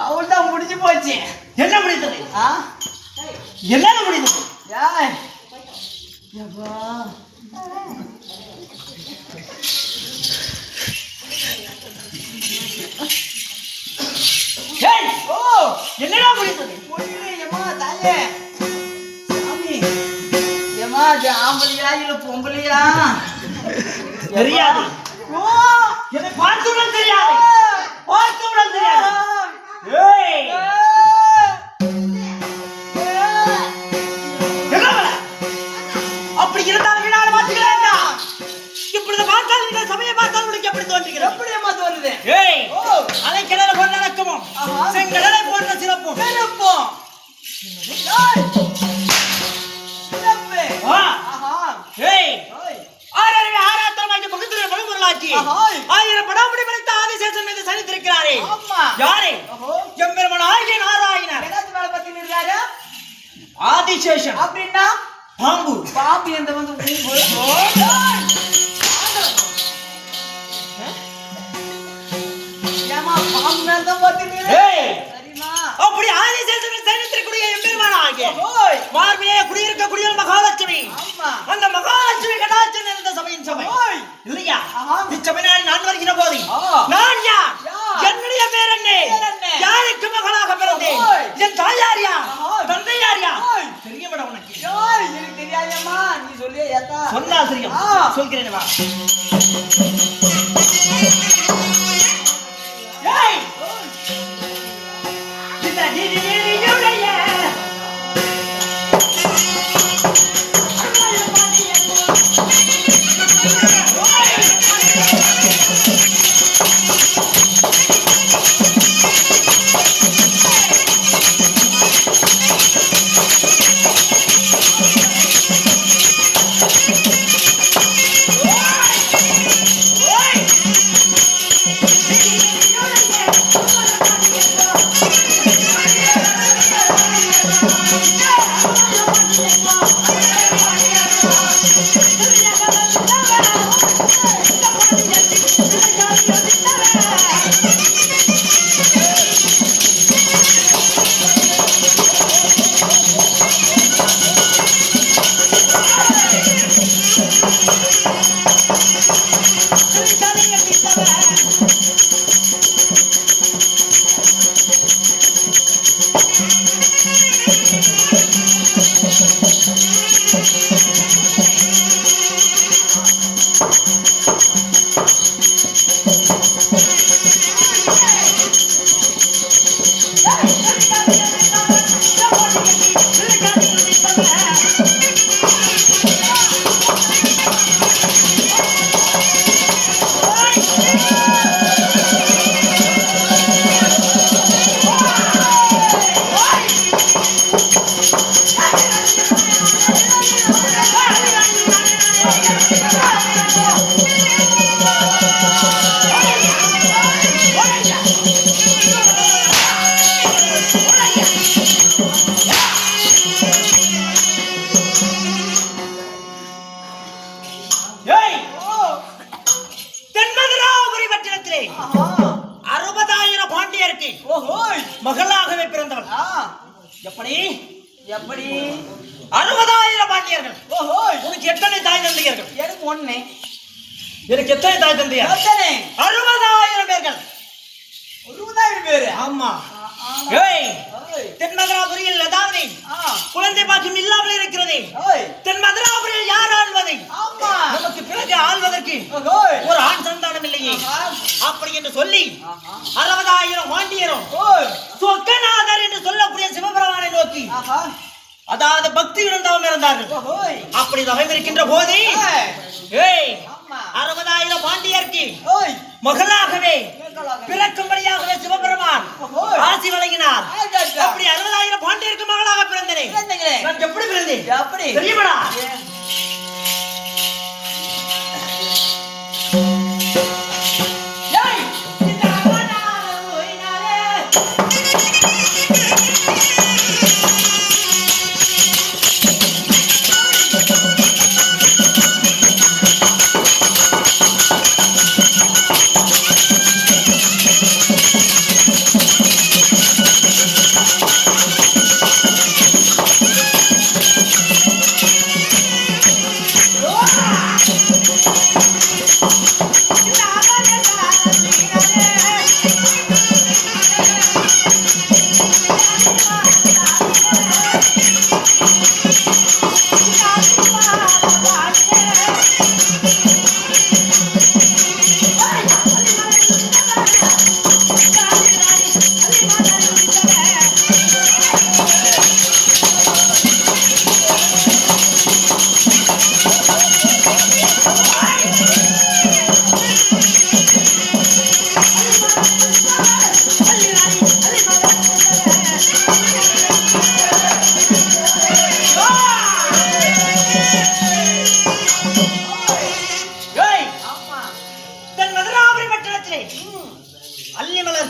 அவள்தான் முடிஞ்சு போச்சு. என்ன முடிந்தது? என்ன முடிந்தது? என்னடா முடிந்தது? தாயே சாமி, ஏமா ஆம்பளையா இல்ல பொம்பளையா தெரியாது. என்னை பார்த்துடன் தெரியாது, பார்த்துடன் தெரியாது. அப்படி இருந்தாலும் நான் பார்த்துக்கிறேன். இப்பொழுது பார்த்தால் இந்த சமயம் பார்த்தால் உங்களுக்கு எப்படி தோன்றுகிறது? எப்படி அம்மா தோன்றுது? அலை கிணற போன்ற நடக்கமும் செங்கடலை போன்ற சிறப்பும் சிறப்பும் ஆயிரம் படாமடி படைத்த ஆதிசேஷன் மீது சனித்திருக்கிறாரே. யாரே? எம்பெருமான் ஆகிய நாராயணர். ஆதிசேஷன் அப்படின்னா பாம்பு. பாம்பு எந்த வந்து அப்படி ஆதிசேஷன் சனித்திருக்கூடிய எம்பெருமான் ஆகிய மார்பிலே குடியிருக்கக்கூடிய மகாலட்சுமி. அந்த மகாலட்சுமி கடாட்சம் இருந்த சபையின் சபை இல்லையா? இச்சபையினால் நான் வருகிற போது நான் யார், என்னுடைய பேர் என்ன, யாருக்கு மகளாக பிறந்தேன், என் தாயார் யார், தந்தையார் யார் தெரியவிட உனக்கு எனக்கு தெரியாதம்மா. நீ சொல்லியா? சொன்னா தெரியும், சொல்கிறேன் வா. 60,000 பாண்டியருக்கு மகளாகவே பிறந்தவள். எப்படி எப்படி 60,000 பாண்டியர்கள்? உனக்கு எத்தனை தாய் தந்தையர்கள்? எனக்கு ஒண்ணு. எனக்கு எத்தனை தாய் தந்தையர்? 60,000 பேர்கள். 60,000 பேரு? ஆமா. தென் மதுராபுரியில் அதாவது குழந்தை பாக்கியம் இல்லாமல் இருக்கிறது. தென் மதுராபுரியில் யார் ஆள்வதை? நமக்கு பிறகு ஆள்வதற்கு ஒரு ஆண் சந்தானம் இல்லையே. அப்படி என்று சொல்லி 60,000 பாண்டியரும் சொக்கநாதர் என்று சொல்லக்கூடிய சிவபெருமானை நோக்கி அதாவது பக்தி இழந்தவம் இருந்தார்கள். அப்படி தவம் இருக்கின்ற போது 60,000 பாண்டியருக்கு மகளாகவே பிறக்கும்படியாகவே சிவபெருமான் ஆசி வழங்கினார். அப்படி 60,000 பாண்டியருக்கு மகளாக பிறந்தேன். நான் எப்படி பிறந்தேன் தெரியுமாடா?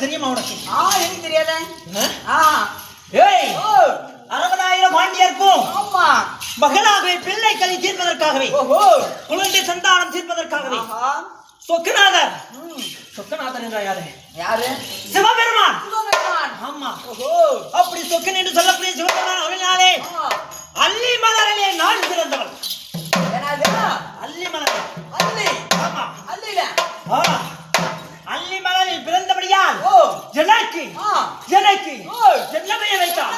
தெரியுமா உனக்கு? எனக்கு தெரியாத. 60,000 பாண்டியர்க்கும் மகளாகவே பிள்ளை கலி தீர்ப்பதற்காகவே குழந்தை சந்தானம் தீர்ப்பதற்காகவே சொக்கநாதர். சொக்கநாதர் என்றால் யாரு? யாரு? சிவபெருமான். ஆமா. அப்படி சொக்கன் என்று சொல்லக்கூடிய சிவபெருமான் அவர்களாலே அல்லி மலரிலே நாள் பிறந்தவள். அல்லி மலர்? அல்லி? ஆமா. அல்லில அல்லி மலரில் பிறந்தபடியால் எனக்கு என்ன பெயர் வைத்தார்?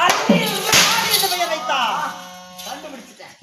அல்லி என்று பெயர் வைத்தார். கண்டுபிடிச்சிட்டேன்.